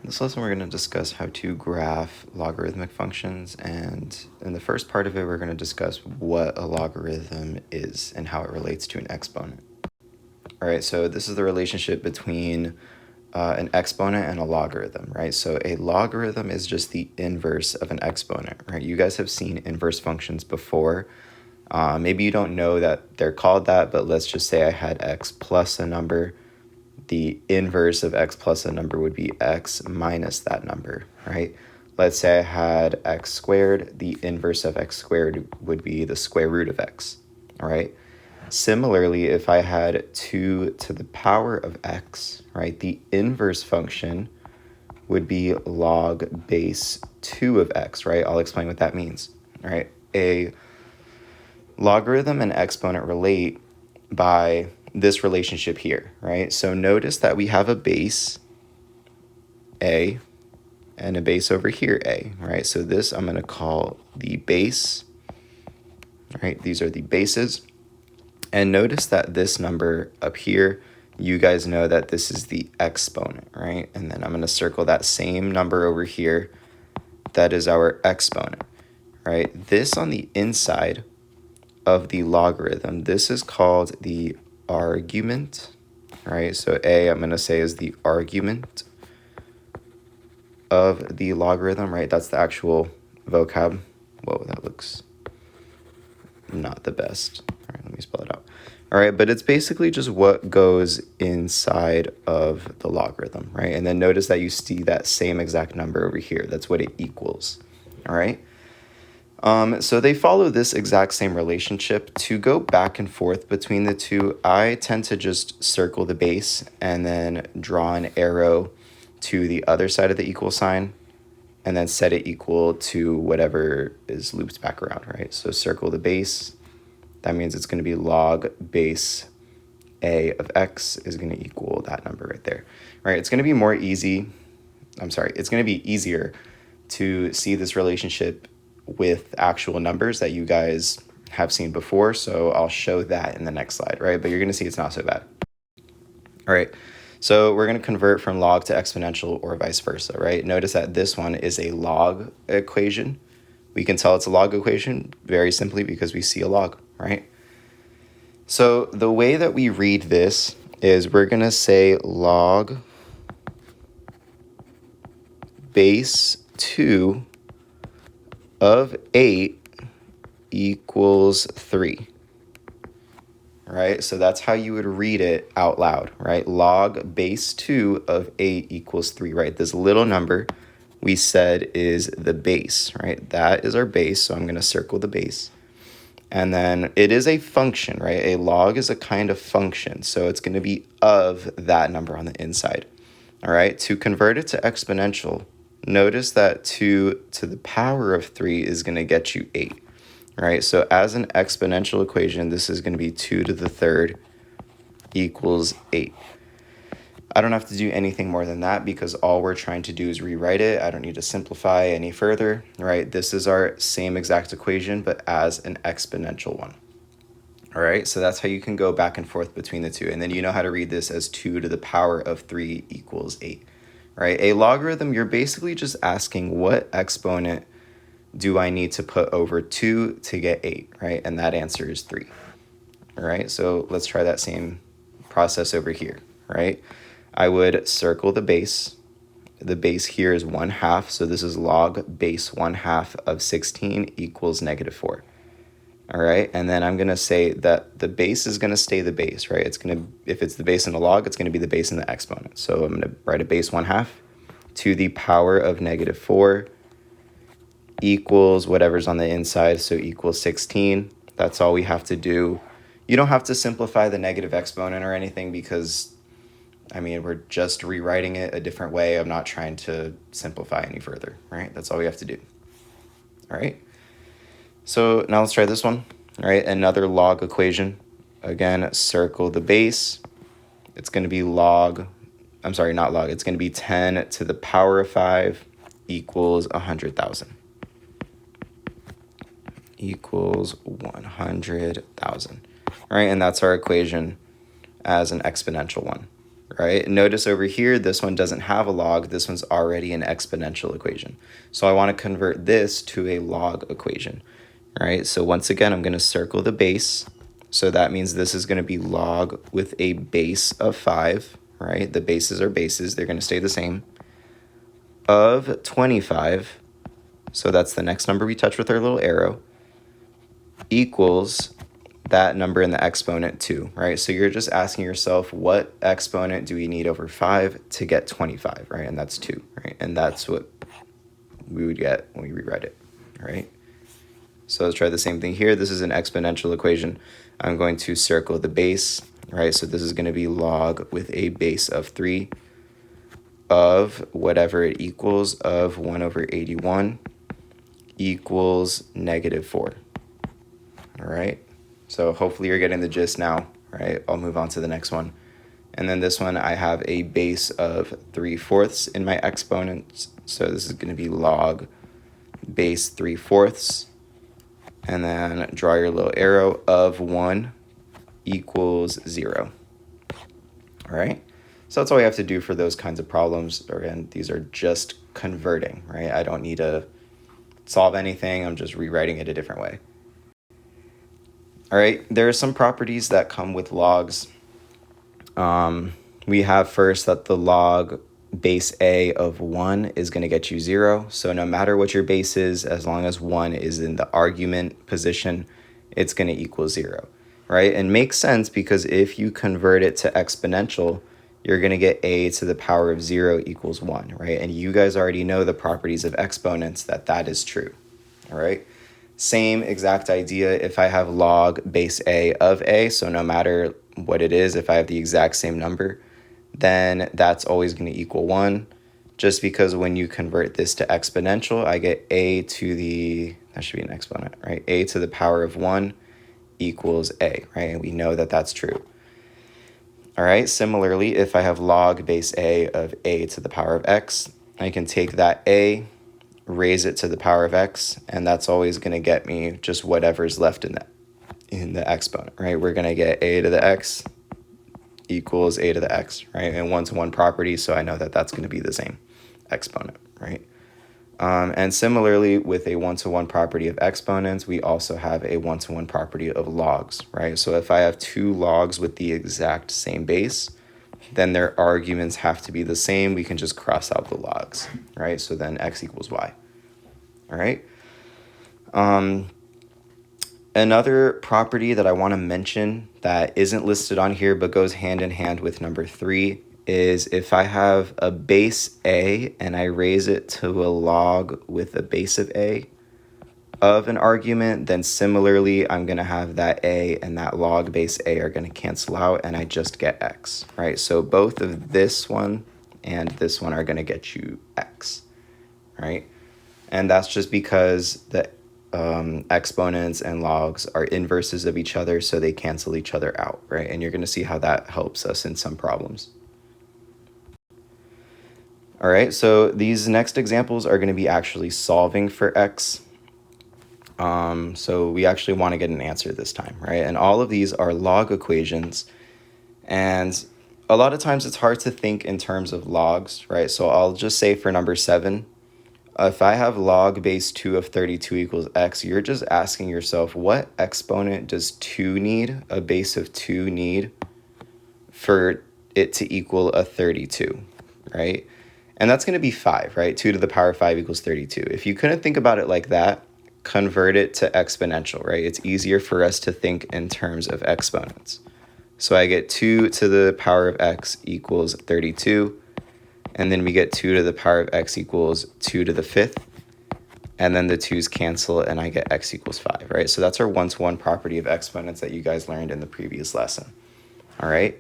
In this lesson, we're going to discuss how to graph logarithmic functions, and in the first part of it, we're going to discuss what a logarithm is and how it relates to an exponent. All right, so this is the relationship between an exponent and a logarithm, right? So a logarithm is just the inverse of an exponent, right? You guys have seen inverse functions before. Maybe you don't know that they're called that, but let's just say I had x plus a number. The inverse of x plus a number would be x minus that number, right? Let's say I had x squared. The inverse of x squared would be the square root of x, all right? Similarly, if I had 2 to the power of x, right, the inverse function would be log base 2 of x, right? I'll explain what that means, all right? A logarithm and exponent relate by this relationship here, right? So notice that we have a base a and a base over here a, right? So this I'm going to call the base, right? These are the bases. And notice that this number up here, you guys know that this is the exponent, right? And then I'm going to circle that same number over here. That is our exponent, right? This on the inside of the logarithm, this is called the argument, right? So a, I'm going to say, is the argument of the logarithm, right? That's the actual vocab. Whoa, that looks not the best. All right, let me spell it out. All right, but it's basically just what goes inside of the logarithm, right? And then notice that you see that same exact number over here. That's what it equals, all right? So they follow this exact same relationship. To go back and forth between the two, I tend to just circle the base and then draw an arrow to the other side of the equal sign and then set it equal to whatever is looped back around, right? So circle the base. That means it's going to be log base a of x is going to equal that number right there, right? It's going to be it's going to be easier to see this relationship with actual numbers that you guys have seen before. So I'll show that in the next slide, right? But you're going to see it's not so bad. All right. So we're going to convert from log to exponential or vice versa, right? Notice that this one is a log equation. We can tell it's a log equation very simply because we see a log, right? So the way that we read this is we're going to say log base 2 of 8 equals 3, right? So that's how you would read it out loud, right? Log base 2 of 8 equals 3, right? This little number we said is the base, right? That is our base, so I'm going to circle the base. And then it is a function, right? A log is a kind of function, so it's going to be of that number on the inside, all right? To convert it to exponential, notice that 2 to the power of 3 is going to get you 8, right? So as an exponential equation, this is going to be 2 to the third equals 8. I don't have to do anything more than that because all we're trying to do is rewrite it. I don't need to simplify any further, right? This is our same exact equation, but as an exponential one. All right, so that's how you can go back and forth between the two. And then you know how to read this as 2 to the power of 3 equals 8, right? A logarithm, you're basically just asking what exponent do I need to put over 2 to get 8, right? And that answer is 3, all right? So let's try that same process over here, right? I would circle the base. The base here is 1/2, so this is log base 1/2 of 16 equals -4. All right, and then I'm going to say that the base is going to stay the base, right? It's going to, if it's the base in the log, it's going to be the base in the exponent. So I'm going to write a base 1/2 to the power of -4 equals whatever's on the inside, so equals 16. That's all we have to do. You don't have to simplify the negative exponent or anything because, I mean, we're just rewriting it a different way. I'm not trying to simplify any further, right? That's all we have to do. All right. So now let's try this one, all right? Another log equation. Again, circle the base. It's going to be it's going to be 10 to the power of 5 equals 100,000. Equals 100,000, all right? And that's our equation as an exponential one. right? Notice over here, this one doesn't have a log. This one's already an exponential equation. So I want to convert this to a log equation, right? So once again, I'm going to circle the base. So that means this is going to be log with a base of 5, right? The bases are bases. They're going to stay the same. Of 25, so that's the next number we touch with our little arrow, equals that number in the exponent 2, right? So you're just asking yourself, what exponent do we need over 5 to get 25, right? And that's 2, right? And that's what we would get when we rewrite it, right? So let's try the same thing here. This is an exponential equation. I'm going to circle the base, right? So this is going to be log with a base of 3 of whatever it equals of 1 over 81 equals -4, all right? So hopefully you're getting the gist now, right? I'll move on to the next one. And then this one, I have a base of 3/4 in my exponents. So this is going to be log base 3/4. And then draw your little arrow of 1 equals 0. All right? So that's all we have to do for those kinds of problems. Again, these are just converting, right? I don't need to solve anything. I'm just rewriting it a different way. All right, there are some properties that come with logs. We have first that the log base A of 1 is going to get you 0. So no matter what your base is, as long as 1 is in the argument position, it's going to equal 0, right? And makes sense because if you convert it to exponential, you're going to get a to the power of 0 equals 1, right? And you guys already know the properties of exponents that is true, all right? Same exact idea if I have log base A of A, so no matter what it is, if I have the exact same number, then that's always going to equal 1, just because when you convert this to exponential, I get a to the, that should be an exponent, right? A to the power of 1 equals A, right? And we know that that's true. All right, similarly, if I have log base A of A to the power of X, I can take that A, raise it to the power of X, and that's always going to get me just whatever's left in the exponent, right? We're going to get A to the X equals A to the X, right? And one-to-one property, so I know that that's going to be the same exponent, right? And similarly, with a one-to-one property of exponents, we also have a one-to-one property of logs, right? So if I have two logs with the exact same base, then their arguments have to be the same. We can just cross out the logs, right? So then x equals y, all right? Another property that I want to mention that isn't listed on here but goes hand in hand with number 3 is if I have a base A and I raise it to a log with a base of A of an argument, then similarly I'm going to have that A and that log base A are going to cancel out and I just get x, right? So both of this one and this one are going to get you x, right? And that's just because the exponents and logs are inverses of each other, so they cancel each other out, right? And you're going to see how that helps us in some problems. All right, so these next examples are going to be actually solving for x. So we actually want to get an answer this time, right? And all of these are log equations. And a lot of times it's hard to think in terms of logs, right? So I'll just say for number 7, if I have log base 2 of 32 equals x, you're just asking yourself, what exponent does 2 need, a base of 2 need, for it to equal a 32, right? And that's going to be 5, right? 2 to the power of 5 equals 32. If you couldn't think about it like that, convert it to exponential, right? It's easier for us to think in terms of exponents. So I get 2 to the power of x equals 32. And then we get 2 to the power of x equals 2 to the 5th. And then the 2's cancel, and I get x equals 5, right? So that's our one-to-one property of exponents that you guys learned in the previous lesson, all right?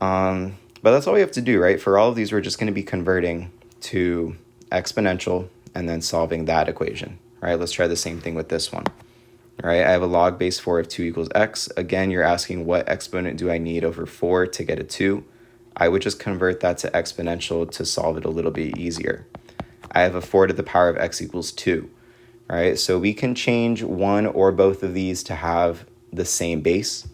But that's all we have to do, right? For all of these, we're just going to be converting to exponential and then solving that equation, right? Let's try the same thing with this one, all right? I have a log base 4 of 2 equals x. Again, you're asking what exponent do I need over 4 to get a 2? I would just convert that to exponential to solve it a little bit easier. I have a 4 to the power of x equals 2, right? So we can change one or both of these to have the same base.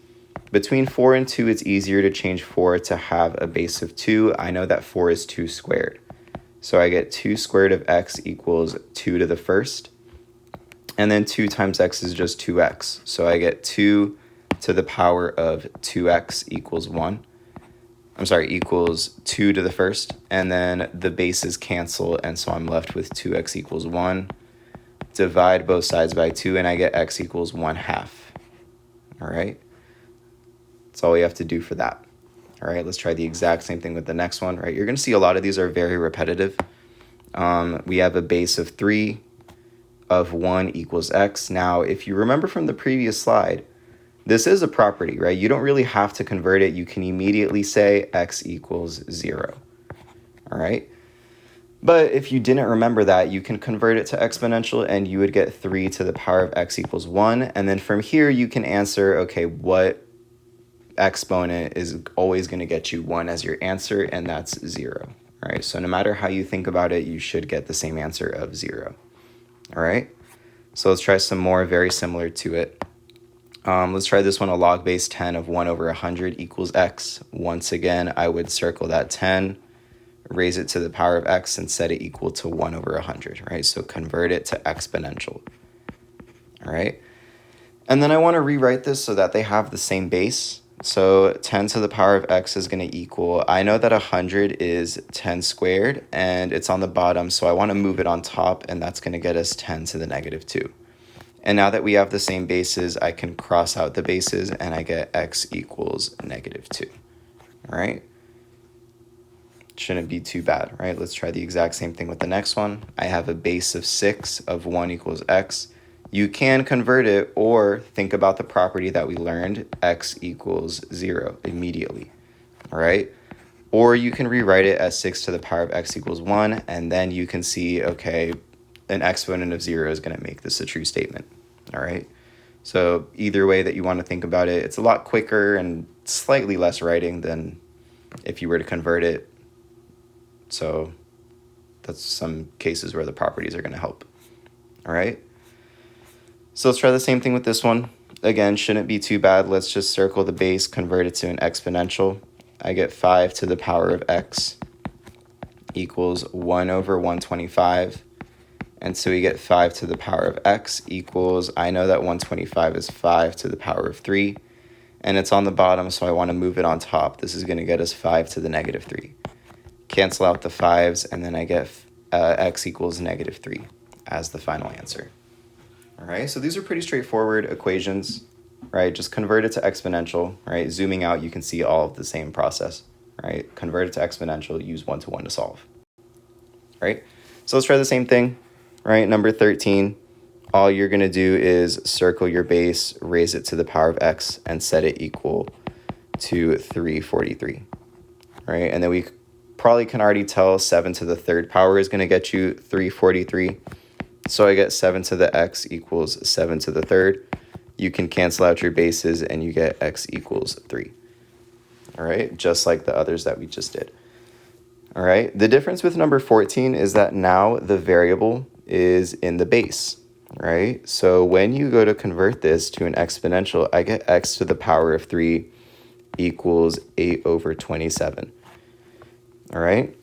Between 4 and 2, it's easier to change 4 to have a base of 2. I know that 4 is 2 squared. So I get 2 squared of x equals 2 to the first. And then 2 times x is just 2x. So I get 2 to the power of 2x equals 1. Equals 2 to the first. And then the bases cancel, and so I'm left with 2x equals 1. Divide both sides by 2, and I get x equals 1/2. All right? That's all we have to do for that. All right, let's try the exact same thing with the next one, right? You're going to see a lot of these are very repetitive. We have a base of 3 of 1 equals x. Now, if you remember from the previous slide, this is a property, right? You don't really have to convert it. You can immediately say x equals 0, all right? But if you didn't remember that, you can convert it to exponential, and you would get 3 to the power of x equals 1. And then from here, you can answer, okay, what exponent is always going to get you 1 as your answer, and that's 0. All right, so no matter how you think about it, you should get the same answer of 0. All right, so let's try some more very similar to it. Let's try this one, a log base 10 of 1 over 100 equals x. Once again, I would circle that 10, raise it to the power of x, and set it equal to 1 over 100, right? So convert it to exponential, all right? And then I want to rewrite this so that they have the same base. So 10 to the power of x is going to equal, I know that 100 is 10 squared, and it's on the bottom, so I want to move it on top, and that's going to get us 10 to the negative 2. And now that we have the same bases, I can cross out the bases, and I get x equals negative 2. All right? Shouldn't be too bad, right? Let's try the exact same thing with the next one. I have a base of 6 of 1 equals x. You can convert it or think about the property that we learned, x equals 0 immediately, all right? Or you can rewrite it as 6 to the power of x equals 1, and then you can see, okay, an exponent of 0 is going to make this a true statement, all right? So either way that you want to think about it, it's a lot quicker and slightly less writing than if you were to convert it. So that's some cases where the properties are going to help, all right? So let's try the same thing with this one. Again, shouldn't be too bad. Let's just circle the base, convert it to an exponential. I get 5 to the power of x equals 1 over 125. And so we get 5 to the power of x equals, I know that 125 is 5 to the power of 3. And it's on the bottom, so I want to move it on top. This is going to get us 5 to the negative 3. Cancel out the 5s, and then I get x equals negative 3 as the final answer. All right, so these are pretty straightforward equations, right? Just convert it to exponential, right? Zooming out, you can see all of the same process, right? Convert it to exponential, use 1-to-1 to solve, right? So let's try the same thing, right? Number 13, all you're going to do is circle your base, raise it to the power of x, and set it equal to 343, right? And then we probably can already tell 7 to the third power is going to get you 343. So I get 7 to the x equals 7 to the third. You can cancel out your bases, and you get x equals 3. All right, just like the others that we just did. All right, the difference with number 14 is that now the variable is in the base, right? So when you go to convert this to an exponential, I get x to the power of 3 equals 8 over 27. All right,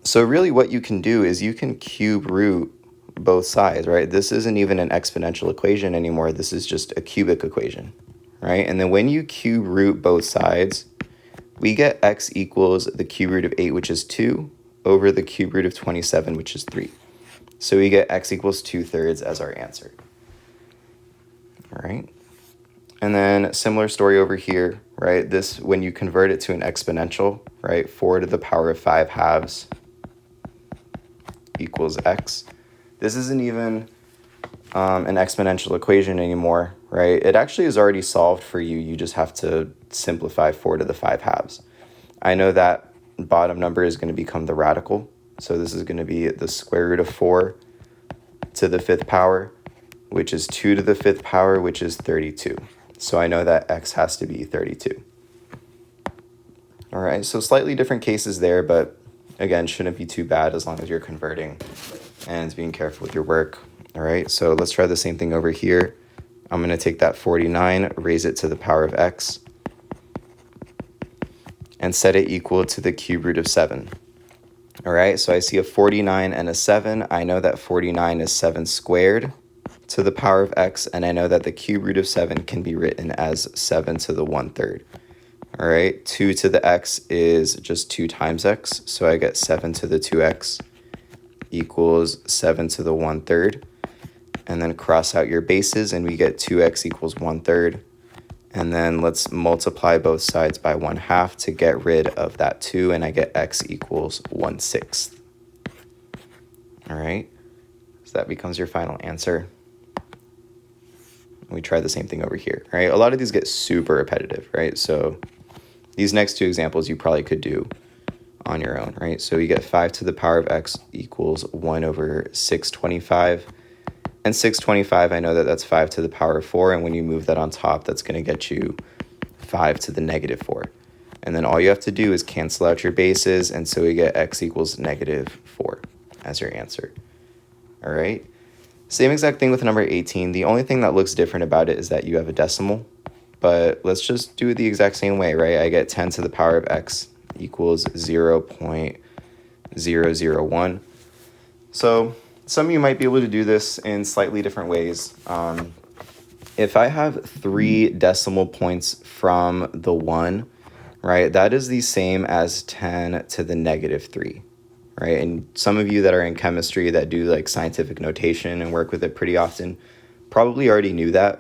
so really what you can do is you can cube root both sides, right? This isn't even an exponential equation anymore. This is just a cubic equation, right? And then when you cube root both sides, we get x equals the cube root of 8, which is 2, over the cube root of 27, which is 3. So we get x equals 2/3 as our answer. All right. And then similar story over here, right? This, when you convert it to an exponential, right? 4 to the power of 5 halves equals x. This isn't even an exponential equation anymore, right? It actually is already solved for you. You just have to simplify 4 to the 5 halves. I know that bottom number is going to become the radical. So this is going to be the square root of 4 to the 5th power, which is 2 to the 5th power, which is 32. So I know that x has to be 32. All right, so slightly different cases there, but again, shouldn't be too bad as long as you're converting and being careful with your work. All right, so let's try the same thing over here. I'm going to take that 49, raise it to the power of x. and set it equal to the cube root of 7. All right, so I see a 49 and a 7. I know that 49 is 7 squared to the power of x, and I know that the cube root of 7 can be written as 7 to the 1/3. All right, 2 to the x is just 2 times x, so I get 7 to the 2x equals 7 to the 1/3. And then cross out your bases, and we get 2x equals 1/3. And then let's multiply both sides by 1/2 to get rid of that 2, and I get x equals 1/6. All right, so that becomes your final answer. We try the same thing over here, right? A lot of these get super repetitive, right? So these next two examples you probably could do on your own, right? So you get 5 to the power of x equals 1 over 625. And 625, I know that that's 5 to the power of 4, and when you move that on top, that's going to get you 5 to the negative 4. And then all you have to do is cancel out your bases, and so we get x equals negative 4 as your answer. All right? Same exact thing with number 18. The only thing that looks different about it is that you have a decimal, but let's just do it the exact same way, right? I get 10 to the power of x equals 0.001. So some of you might be able to do this in slightly different ways. If I have 3 decimal points from the 1, right, that is the same as 10 to the negative 3, right? And some of you that are in chemistry that do like scientific notation and work with it pretty often probably already knew that,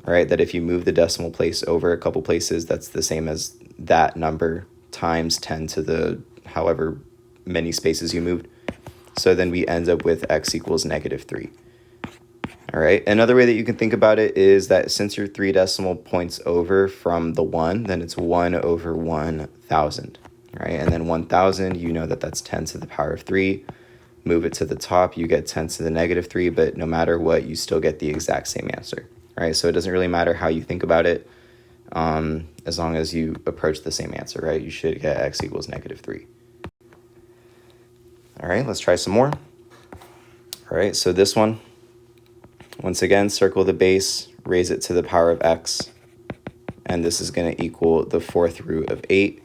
right? That if you move the decimal place over a couple places, that's the same as that number times 10 to the however many spaces you moved. So then we end up with x equals negative 3. All right, another way that you can think about it is that since you're 3 decimal points over from the 1, then it's 1 over 1,000, right? And then 1,000, you know that that's 10 to the power of 3. Move it to the top, you get 10 to the negative 3, but no matter what, you still get the exact same answer, right? So it doesn't really matter how you think about it, as long as you approach the same answer, right? You should get x equals negative 3. All right, let's try some more. All right, so this one, once again, circle the base, raise it to the power of x, and this is going to equal the 4th root of 8,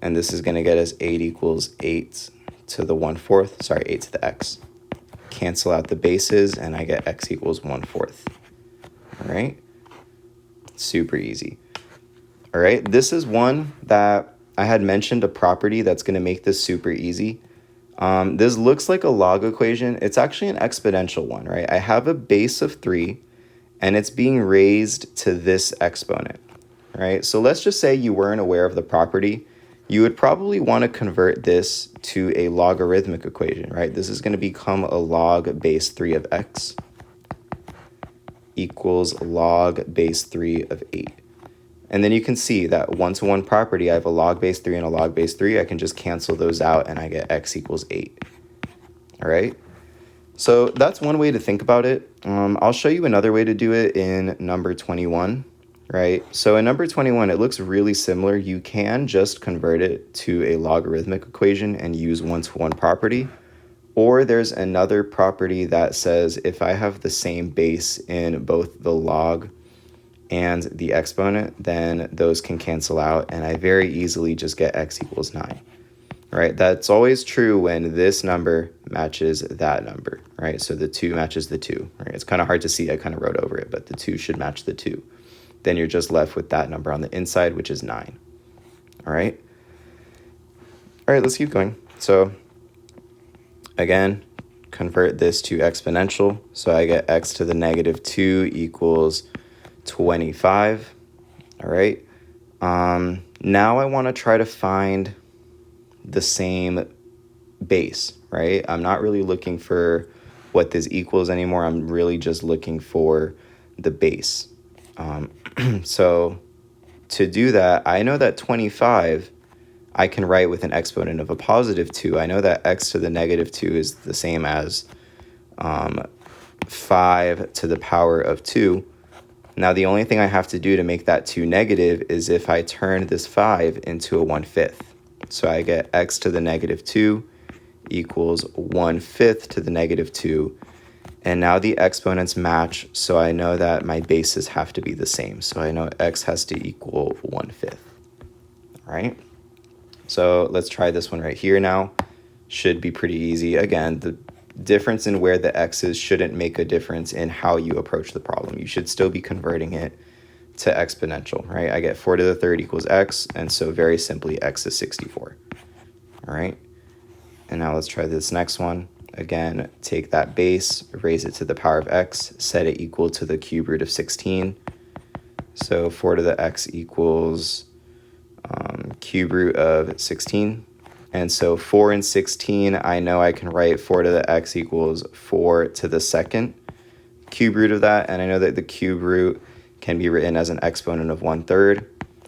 and this is going to get us 8 equals 8 to the 1/4, sorry, 8 to the x. Cancel out the bases, and I get x equals 1/4. All right, super easy. All right, this is one that I had mentioned a property that's going to make this super easy. This looks like a log equation. It's actually an exponential one, right? I have a base of 3, and it's being raised to this exponent, right? So let's just say you weren't aware of the property. You would probably want to convert this to a logarithmic equation, right? This is going to become a log base 3 of x equals log base 3 of 8. And then you can see that 1-to-1 property, I have a log base 3 and a log base 3. I can just cancel those out, and I get x equals 8. All right? So that's one way to think about it. I'll show you another way to do it in number 21, right? So in number 21, it looks really similar. You can just convert it to a logarithmic equation and use 1-to-1 property. Or there's another property that says if I have the same base in both the log and the exponent, then those can cancel out, and I very easily just get x equals 9, right? That's always true when this number matches that number, right? So the 2 matches the 2, right? It's kind of hard to see, I kind of wrote over it, but the 2 should match the 2. Then you're just left with that number on the inside, which is 9, all right? All right, let's keep going. So again, convert this to exponential, so I get x to the negative 2 equals 25. All right. Now I want to try to find the same base, right? I'm not really looking for what this equals anymore. I'm really just looking for the base. So to do that, I know that 25 I can write with an exponent of a positive 2. I know that x to the negative 2 is the same as 5 to the power of 2. Now, the only thing I have to do to make that 2 negative is if I turn this 5 into a 1/5. So I get x to the negative 2 equals 1/5 to the negative 2. And now the exponents match, so I know that my bases have to be the same. So I know x has to equal 1/5. All right? So let's try this one right here now. Should be pretty easy. Again, the difference in where the x's shouldn't make a difference in how you approach the problem. You should still be converting it to exponential, right? I get 4 to the third equals x, and so very simply x is 64. All right, and now let's try this next one. Again, take that base, raise it to the power of x, set it equal to the cube root of 16. So 4 to the x equals cube root of 16. And so 4 and 16, I know I can write 4 to the x equals 4 to the second cube root of that. And I know that the cube root can be written as an exponent of 1/3.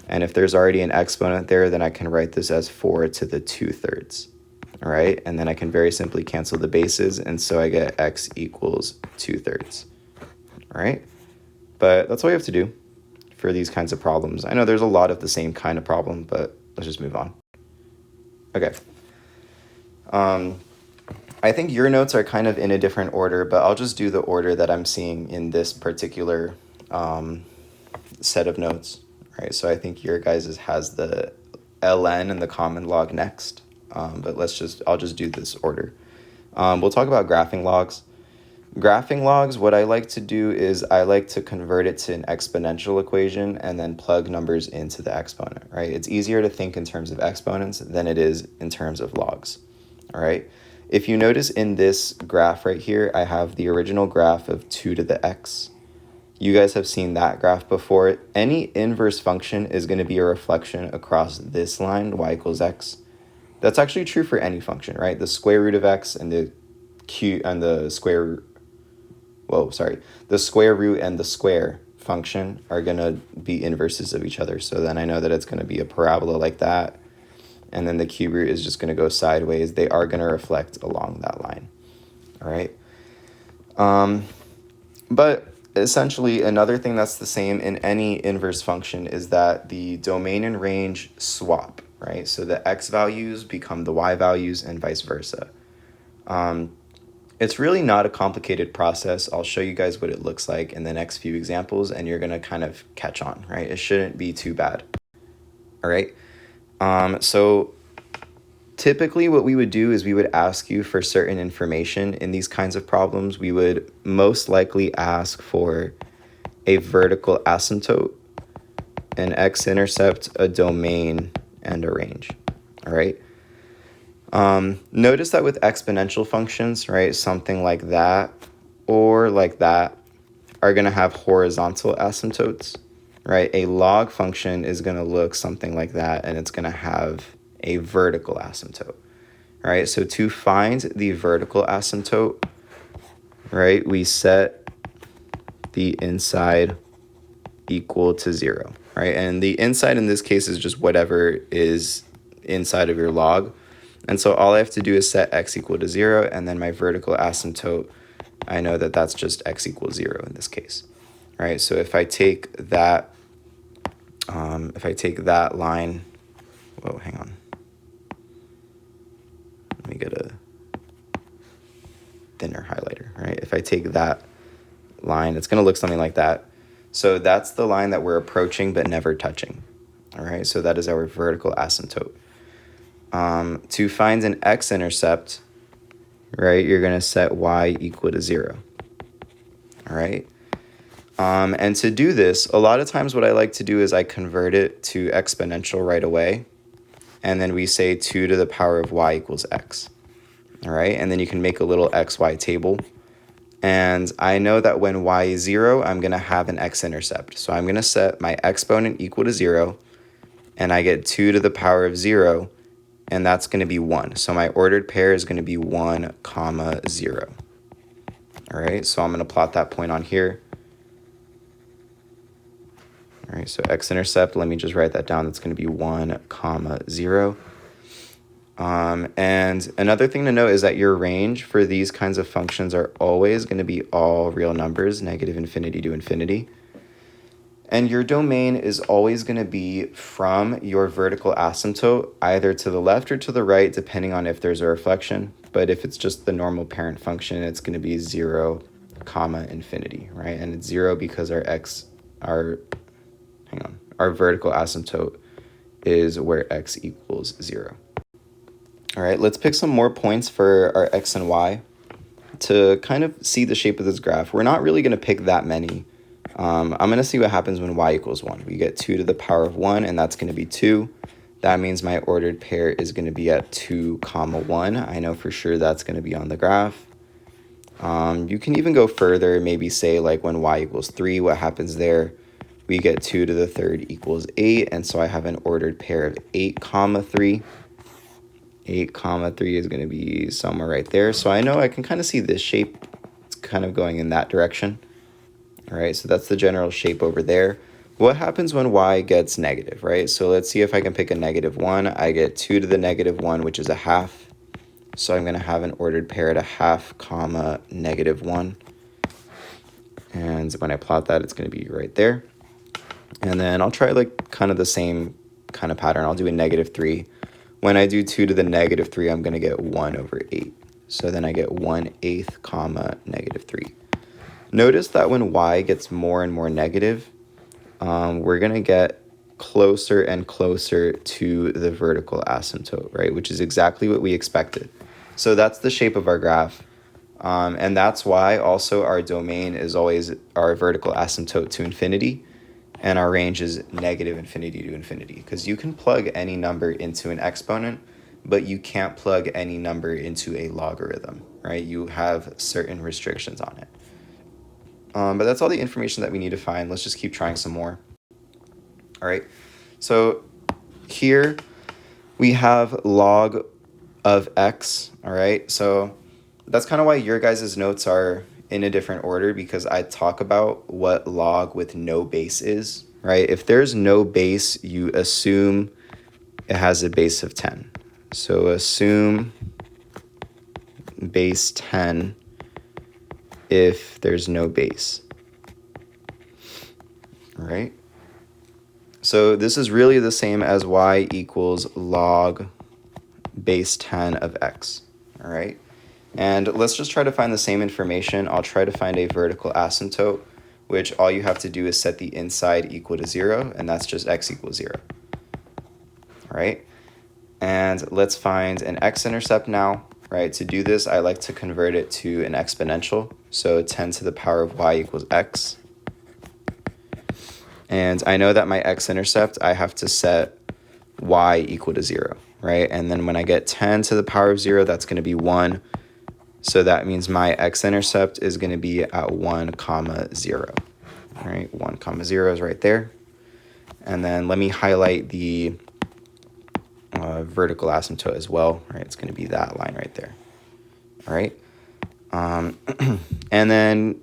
And if there's already an exponent there, then I can write this as 4 to the 2/3. All right, and then I can very simply cancel the bases, and so I get x equals 2/3. All right, but that's all you have to do for these kinds of problems. I know there's a lot of the same kind of problem, but let's just move on. Okay. I think your notes are kind of in a different order, but I'll just do the order that I'm seeing in this particular set of notes. Right, so I think your guys' has the ln and the common log next, but I'll just do this order. We'll talk about graphing logs. Graphing logs, what I like to do is I like to convert it to an exponential equation and then plug numbers into the exponent, right? It's easier to think in terms of exponents than it is in terms of logs, all right? If you notice in this graph right here, I have the original graph of 2 to the x. You guys have seen that graph before. Any inverse function is going to be a reflection across this line, y equals x. That's actually true for any function, right? The square root of x and the square root and the square function are going to be inverses of each other. So then I know that it's going to be a parabola like that. And then the cube root is just going to go sideways. They are going to reflect along that line. All right. But essentially, another thing that's the same in any inverse function is that the domain and range swap, right? So the x values become the y values and vice versa. It's really not a complicated process. I'll show you guys what it looks like in the next few examples, and you're going to kind of catch on, right? It shouldn't be too bad. All right. So typically what we would do is we would ask you for certain information in these kinds of problems. We would most likely ask for a vertical asymptote, an x-intercept, a domain, and a range. All right. Notice that with exponential functions, right, something like that or like that are going to have horizontal asymptotes, right? A log function is going to look something like that, and it's going to have a vertical asymptote, right? So to find the vertical asymptote, right, we set the inside equal to 0, right? And the inside in this case is just whatever is inside of your log. And so all I have to do is set x equal to 0, and then my vertical asymptote, I know that that's just x equals 0 in this case, right? So if I take that, line, whoa, hang on. Let me get a thinner highlighter, right? If I take that line, it's going to look something like that. So that's the line that we're approaching but never touching, all right? So that is our vertical asymptote. To find an x-intercept, right, you're going to set y equal to 0, all right? And to do this, a lot of times what I like to do is I convert it to exponential right away, and then we say 2 to the power of y equals x, all right? And then you can make a little xy table. And I know that when y is 0, I'm going to have an x-intercept. So I'm going to set my exponent equal to 0, and I get 2 to the power of 0, and that's going to be 1. So my ordered pair is going to be 1, 0. All right, so I'm going to plot that point on here. All right, so x-intercept, let me just write that down. That's going to be 1, 0. And another thing to note is that your range for these kinds of functions are always going to be all real numbers, negative infinity to infinity. And your domain is always going to be from your vertical asymptote, either to the left or to the right, depending on if there's a reflection. But if it's just the normal parent function, it's going to be 0, infinity, right? And it's 0 because our vertical asymptote is where x equals 0. All right, let's pick some more points for our x and y to kind of see the shape of this graph. We're not really going to pick that many. I'm going to see what happens when y equals 1. We get 2 to the power of 1, and that's going to be 2. That means my ordered pair is going to be at 2, 1. I know for sure that's going to be on the graph. You can even go further, maybe say like when y equals 3, what happens there? We get 2 to the third equals 8, and so I have an ordered pair of 8, 3. 8, 3 is going to be somewhere right there. So I know I can kind of see this shape. It's kind of going in that direction. All right, so that's the general shape over there. What happens when y gets negative, right? So let's see if I can pick a -1. I get 2 to the -1, which is a half. So I'm going to have an ordered pair at a half, -1. And when I plot that, it's going to be right there. And then I'll try like kind of the same kind of pattern. I'll do a -3. When I do 2 to the -3, I'm going to get 1 over 8. So then I get 1/8, -3. Notice that when y gets more and more negative, we're going to get closer and closer to the vertical asymptote, right? Which is exactly what we expected. So that's the shape of our graph. And that's why also our domain is always our vertical asymptote to infinity, and our range is -infinity to infinity. Because you can plug any number into an exponent, but you can't plug any number into a logarithm, right? You have certain restrictions on it. But that's all the information that we need to find. Let's just keep trying some more. All right, so here we have log of x, all right? So that's kind of why your guys' notes are in a different order, because I talk about what log with no base is, right? If there's no base, you assume it has a base of 10. So assume base 10 if there's no base. All right. So this is really the same as y equals log base 10 of x. All right. And let's just try to find the same information. I'll try to find a vertical asymptote, which all you have to do is set the inside equal to 0, and that's just x equals 0. All right. And let's find an x-intercept now. Right, to do this, I like to convert it to an exponential. So 10 to the power of y equals x. And I know that my x-intercept, I have to set y equal to 0, right? And then when I get 10 to the power of 0, that's going to be 1. So that means my x-intercept is going to be at 1, 0. All right, 1, 0 is right there. And then let me highlight the vertical asymptote as well, right? It's going to be that line right there. All right. And then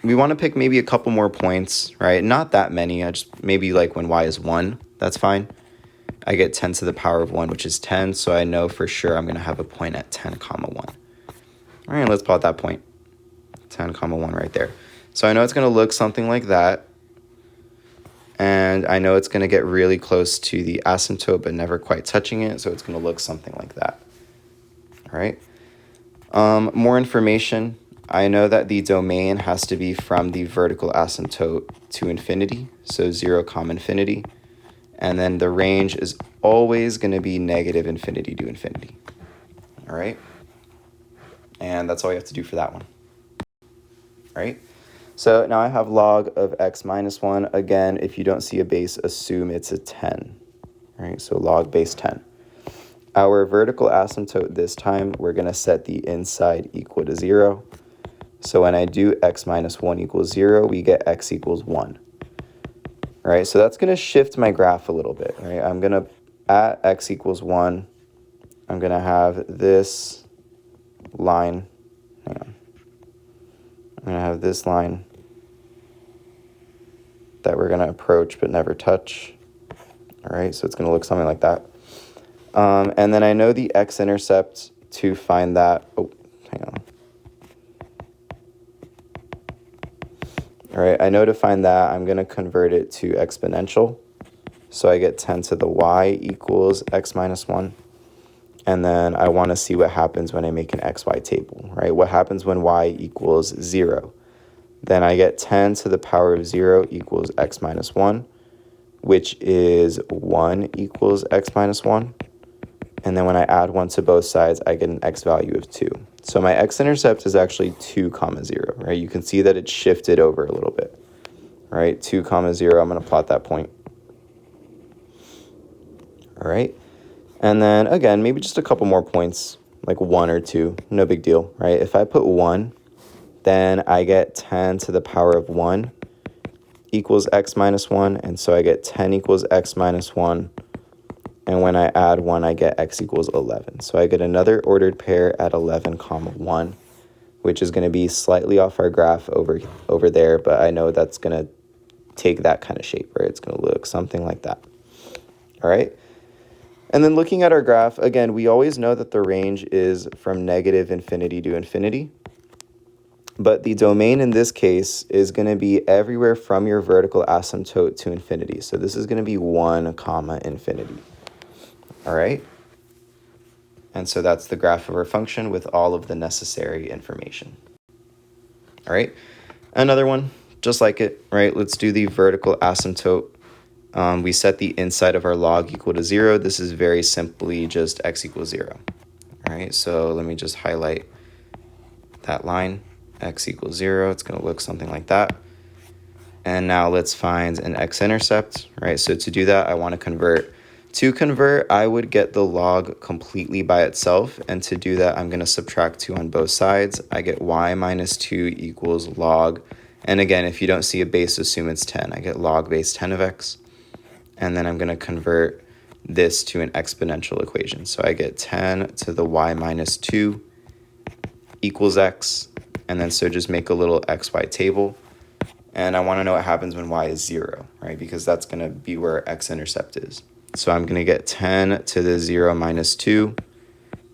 we want to pick maybe a couple more points, right? Not that many. I just maybe like when y is 1, that's fine. I get 10 to the power of 1, which is 10. So I know for sure I'm going to have a point at 10, 1. All right, let's plot that point. 10, 1 right there. So I know it's going to look something like that. And I know it's going to get really close to the asymptote, but never quite touching it. So it's going to look something like that. All right. More information. I know that the domain has to be from the vertical asymptote to infinity. So 0, infinity. And then the range is always going to be -infinity to infinity. All right. And that's all you have to do for that one. All right. So now I have log of x minus 1. Again, if you don't see a base, assume it's a 10. All right, so log base 10. Our vertical asymptote this time, we're going to set the inside equal to 0. So when I do x minus 1 equals 0, we get x equals 1. All right, so that's going to shift my graph a little bit. Right? I'm going to, at x equals 1, I'm going to have this line. Hang on. I'm going to have this line that we're going to approach but never touch. All right, so it's going to look something like that. And then I know the x-intercept to find that. Oh, hang on. All right, I know to find that, I'm going to convert it to exponential. So I get 10 to the y equals x minus 1. And then I want to see what happens when I make an xy table, right? What happens when y equals 0? Then I get 10 to the power of 0 equals x minus 1, which is 1 equals x minus 1. And then when I add 1 to both sides, I get an x value of 2. So my x-intercept is actually 2, 0, right? You can see that it's shifted over a little bit, right? 2, 0, I'm going to plot that point. All right. And then, again, maybe just a couple more points, like 1 or 2. No big deal, right? If I put 1, then I get 10 to the power of 1 equals x minus 1. And so I get 10 equals x minus 1. And when I add 1, I get x equals 11. So I get another ordered pair at 11, 1, which is going to be slightly off our graph over there, but I know that's going to take that kind of shape, right? It's going to look something like that. All right. And then looking at our graph, again, we always know that the range is from negative infinity to infinity. But the domain in this case is going to be everywhere from your vertical asymptote to infinity. So this is going to be 1, infinity. All right. And so that's the graph of our function with all of the necessary information. All right. Another one, just like it, right? Let's do the vertical asymptote. We set the inside of our log equal to 0. This is very simply just x equals 0. All right. So let me just highlight that line, x equals 0. It's going to look something like that. And now let's find an x-intercept, right? So to do that, I want to convert. To convert, I would get the log completely by itself. And to do that, I'm going to subtract 2 on both sides. I get y minus 2 equals log. And again, if you don't see a base, assume it's 10. I get log base 10 of x. And then I'm going to convert this to an exponential equation. So I get 10 to the y minus 2 equals x. And then so just make a little xy table. And I want to know what happens when y is 0, right? Because that's going to be where x-intercept is. So I'm going to get 10 to the 0 minus 2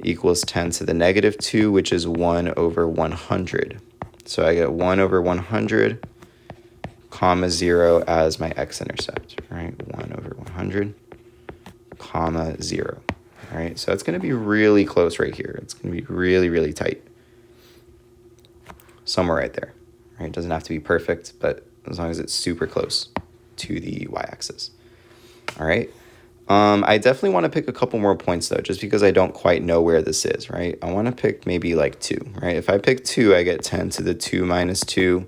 equals 10 to the negative 2, which is 1 over 100. So I get 1 over 100, comma 0 as my x-intercept, right? 1 over 100, comma 0, all right? So it's going to be really close right here. It's going to be really, really tight. Somewhere right there, right? It doesn't have to be perfect, but as long as it's super close to the y-axis, all right? I definitely want to pick a couple more points, though, just because I don't quite know where this is, right? I want to pick maybe like 2, right? If I pick 2, I get 10 to the 2 minus 2,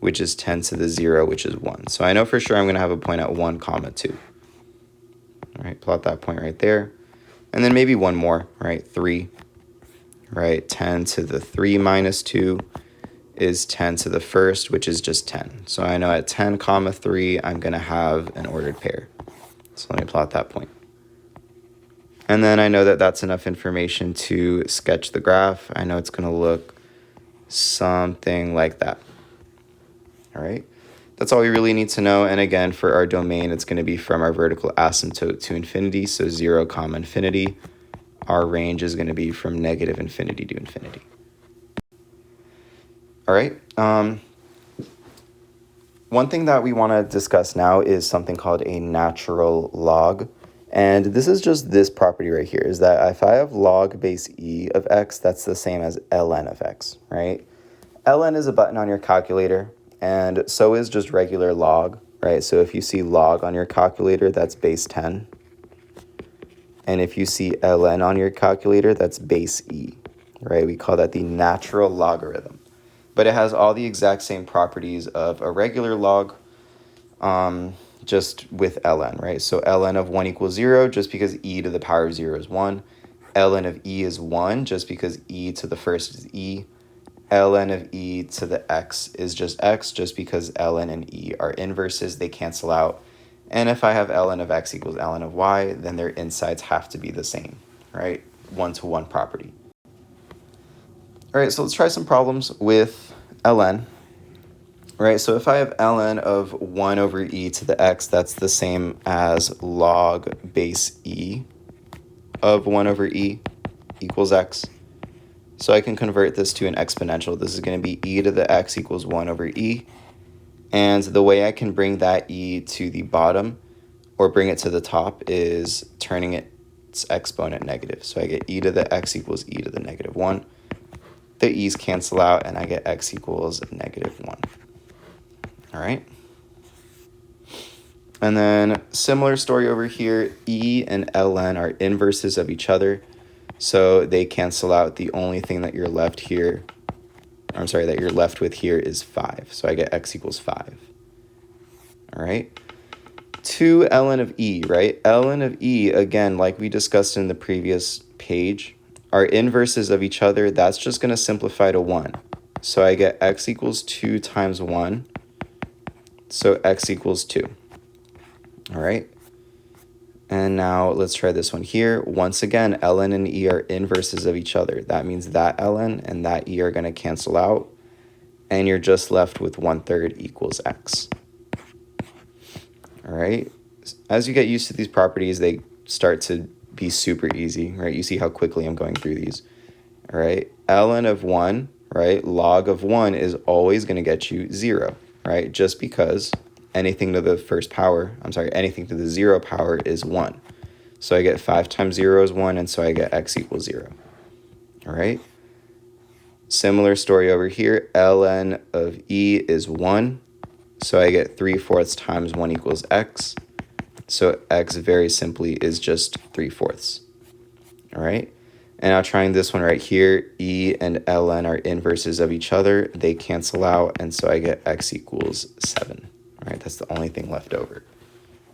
which is 10 to the 0, which is 1. So I know for sure I'm going to have a point at 1, comma 2. All right, plot that point right there. And then maybe one more, right? 3, right? 10 to the 3 minus 2 is 10 to the first, which is just 10. So I know at 10, comma 3, I'm going to have an ordered pair. So let me plot that point. And then I know that that's enough information to sketch the graph. I know it's going to look something like that. All right. That's all we really need to know. And again, for our domain, it's going to be from our vertical asymptote to infinity. So 0, comma infinity. Our range is going to be from negative infinity to infinity. All right. One thing that we want to discuss now is something called a natural log. And this is just this property right here, is that if I have log base e of x, that's the same as ln of x, right? ln is a button on your calculator, and so is just regular log, right? So if you see log on your calculator, that's base 10. And if you see ln on your calculator, that's base e, right? We call that the natural logarithm. But it has all the exact same properties of a regular log, just with ln, right? So ln of 1 equals 0, just because e to the power of 0 is 1. ln of e is 1, just because e to the first is e. ln of e to the x is just x, just because ln and e are inverses. They cancel out. And if I have ln of x equals ln of y, then their insides have to be the same, right? One-to-one property. All right, so let's try some problems with ln. Right, so if I have ln of 1 over e to the x, that's the same as log base e of 1 over e equals x. So I can convert this to an exponential. This is going to be e to the x equals 1 over e. And the way I can bring that e to the bottom or bring it to the top is turning its exponent negative. So I get e to the x equals e to the negative 1. The e's cancel out, and I get x equals negative 1. All right. And then similar story over here, e and ln are inverses of each other, so they cancel out. The only thing that you're left here, that you're left with here is 5. So I get x equals 5. All right. 2 ln of e, right? Ln of e, again, like we discussed in the previous page, are inverses of each other. That's just going to simplify to 1. So I get x equals 2 times 1. So x equals 2. All right. And now let's try this one here. Once again, ln and e are inverses of each other. That means that ln and that e are going to cancel out. And you're just left with 1/3 equals x. All right. As you get used to these properties, they start to be super easy, right? You see how quickly I'm going through these. All right. ln of 1, right? Log of 1 is always going to get you 0, right? Just because anything to the anything to the 0 power is 1. So I get 5 times 0 is 1, and so I get x equals 0. All right. Similar story over here. ln of e is 1. So I get 3/4 times 1 equals x. So x very simply is just 3/4. All right. And now trying this one right here, e and ln are inverses of each other. They cancel out, and so I get x equals 7. All right. That's the only thing left over.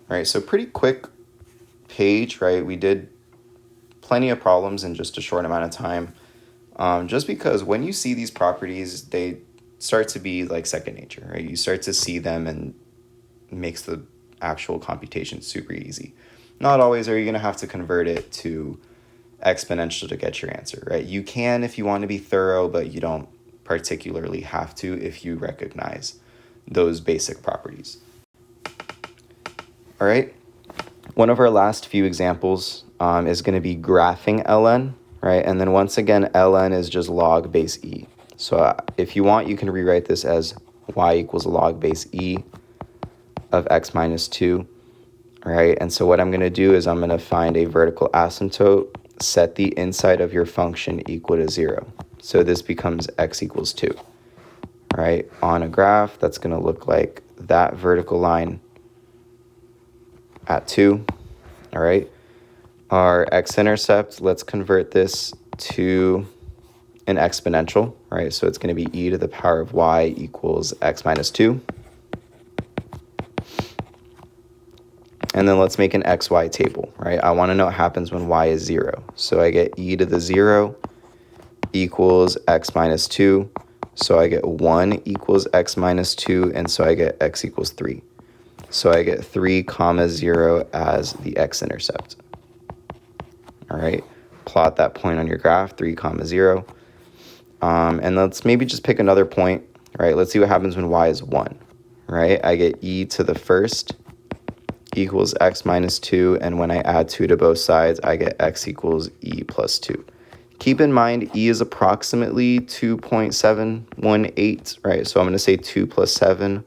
All right. So pretty quick page, right? We did plenty of problems in just a short amount of time. Just because when you see these properties, they start to be like second nature, right? You start to see them and it makes the actual computation super easy. Not always are you going to have to convert it to exponential to get your answer, right? You can if you want to be thorough, but you don't particularly have to if you recognize those basic properties. All right. One of our last few examples is going to be graphing ln, right? And then once again, ln is just log base e. So if you want, you can rewrite this as y equals log base e of x minus 2, right? And so what I'm going to do is I'm going to find a vertical asymptote, set the inside of your function equal to 0. So this becomes x equals 2, right? On a graph, that's going to look like that vertical line at 2, all right? Our x-intercept, let's convert this to an exponential, right? So it's going to be e to the power of y equals x minus 2. And then let's make an xy table, right? I want to know what happens when y is 0. So I get e to the 0 equals x minus 2. So I get 1 equals x minus 2, and so I get x equals 3. So I get 3, 0 as the x-intercept. All right, plot that point on your graph, 3, 0. And let's maybe just pick another point, right? Let's see what happens when y is 1, right? I get e to the first equals x minus 2, and when I add 2 to both sides, I get x equals e plus 2. Keep in mind, e is approximately 2.718, right? So I'm going to say 2 plus 7,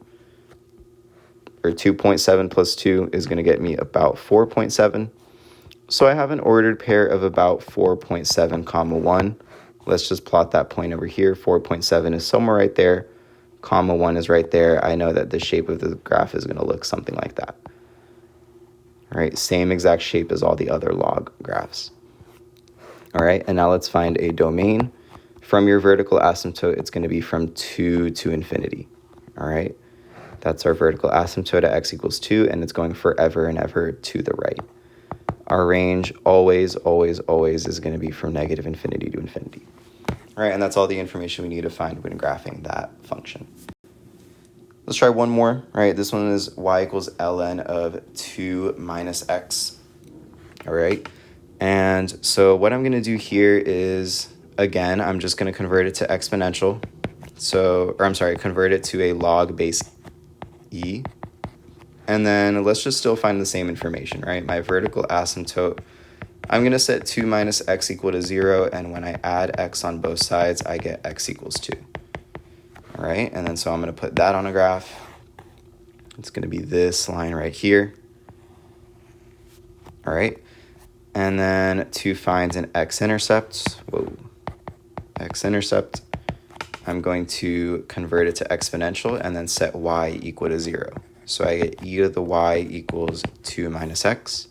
or 2.7 plus 2 is going to get me about 4.7. So I have an ordered pair of about 4.7, 1. Let's just plot that point over here. 4.7 is somewhere right there, 1 is right there. I know that the shape of the graph is going to look something like that. All right, same exact shape as all the other log graphs. All right, and now let's find a domain. From your vertical asymptote, it's going to be from 2 to infinity. All right, that's our vertical asymptote at x equals 2, and it's going forever and ever to the right. Our range always, always, always is going to be from negative infinity to infinity. All right, and that's all the information we need to find when graphing that function. Let's try one more, right? This one is y equals ln of 2 minus x, all right? And so what I'm going to do here is, again, I'm just going to convert it to exponential. Convert it to a log base e. And then let's just still find the same information, right? My vertical asymptote, I'm going to set 2 minus x equal to 0, and when I add x on both sides, I get x equals 2. All right, and then so I'm going to put that on a graph. It's going to be this line right here. All right, and then to find an x-intercept, I'm going to convert it to exponential and then set y equal to 0. So I get e to the y equals 2 minus x.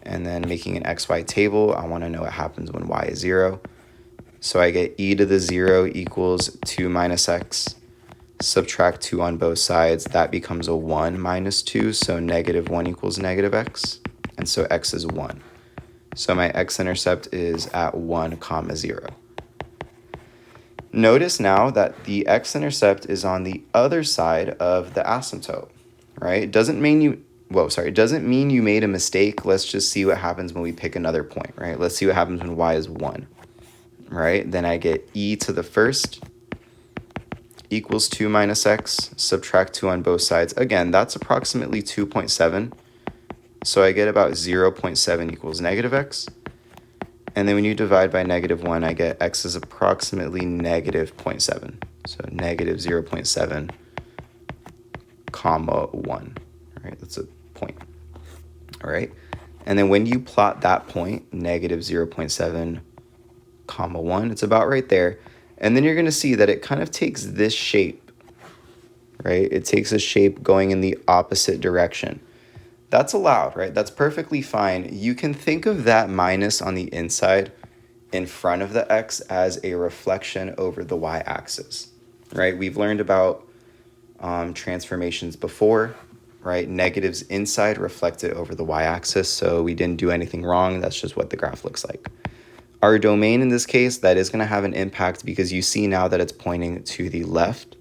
And then making an xy table, I want to know what happens when y is 0. So I get e to the 0 equals 2 minus x. Subtract 2 on both sides. That becomes a 1 minus 2, so negative 1 equals negative x. And so x is 1. So my x-intercept is at 1 comma 0. Notice now that the x-intercept is on the other side of the asymptote, right? It doesn't mean you made a mistake. Let's just see what happens when we pick another point, right? Let's see what happens when y is 1, right? Then I get e to the first equals 2 minus x, subtract 2 on both sides. Again, that's approximately 2.7. So I get about 0.7 equals negative x. And then when you divide by negative 1, I get x is approximately negative 0.7. So negative 0.7 comma 1, right? That's a point, all right? And then when you plot that point, negative 0.7 comma 1, it's about right there. And then you're going to see that it kind of takes this shape, right? It takes a shape going in the opposite direction. That's allowed, right? That's perfectly fine. You can think of that minus on the inside in front of the x as a reflection over the y-axis, right? We've learned about transformations before, right? Negatives inside reflected over the y-axis, so we didn't do anything wrong. That's just what the graph looks like. Our domain in this case, that is going to have an impact because you see now that it's pointing to the left.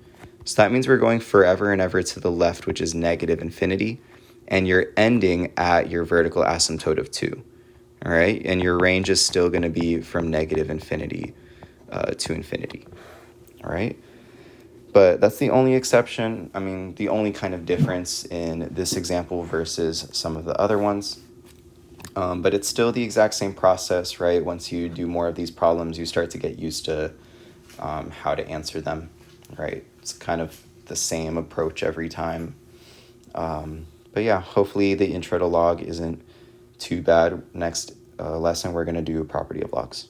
So that means we're going forever and ever to the left, which is negative infinity. And you're ending at your vertical asymptote of 2, all right? And your range is still going to be from negative infinity to infinity, all right? But that's the only exception, the only kind of difference in this example versus some of the other ones. But it's still the exact same process, right? Once you do more of these problems, you start to get used to how to answer them, right? It's kind of the same approach every time. But yeah, hopefully the intro to log isn't too bad. Next lesson, we're going to do property of logs.